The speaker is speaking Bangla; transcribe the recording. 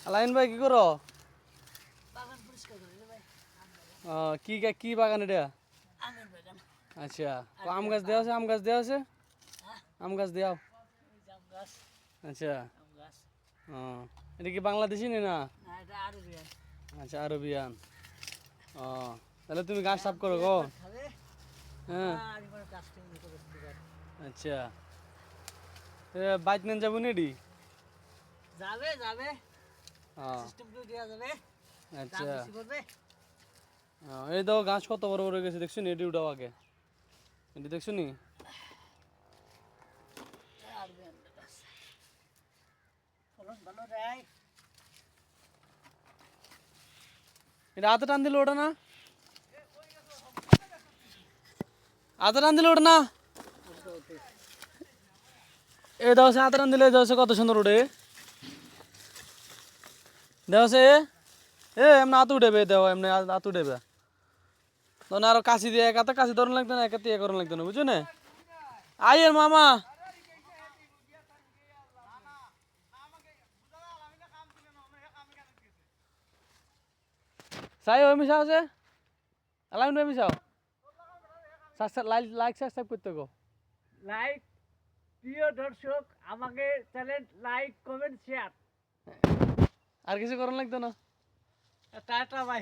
আলাইন ভাই কি করো? বাগান পরিষ্কার করে রে ভাই। কি বাগান এটা? আমের বাগান। আচ্ছা, আম গাছ দেওয়া আছে, আম গাছ দেওয়া আছে, হ্যাঁ, আম গাছ দেওয়া। ওই জাম গাছ, আচ্ছা, আম গাছ। এটা কি বাংলাদেশি না? না, এটা আরবিয়ান। আচ্ছা, আরবিয়ান। তাহলে তুমি গাছ সাফ আম করো দিয়ে গো? একবার খাবে, হ্যাঁ, আর এবার কাস্টম করে দিবার। আচ্ছা। বাইক নেন যাবো নেডি? যাবে যাবে, হ্যাঁ, সিস্টেম করে দেওয়া যাবে। দাম আচ্ছা। বেশি পড়বে। এই দেখো গাছ কত বড় বড় হয়ে গেছে, দেখছো নি? এটি উঠাও আগে, এটি দেখছো নি? আরবিয়ান গাছ। ফলন ভালো দেয়। এটা হাতে টান দিলে ওঠে না? হাতে টান দিলে ওঠে না? এ দাও সে হাতে টান দিলে দাও সে কত সুন্দর উঠে। দেও সে এমনি হাত উঠেবে, দেও এমনি হাত উঠেবে। তখন আরো কাশি দিয়ে এক হাতে কাশি ধরুন লাগতো না, এক হাতে ইয়ে করুন লাগতো না, বুঝছো না? আইয়ের মামা চাই ওই মিশাও আছে, আলামিন ভাই মিশাও। লাইক সাবস্ক্রাইব করতে গো। লাইক, প্রিয় দর্শক, আমাকে চ্যানেল লাইক কমেন্ট শেয়ার। আর কিছু করুন লাগতো না। Tata bye.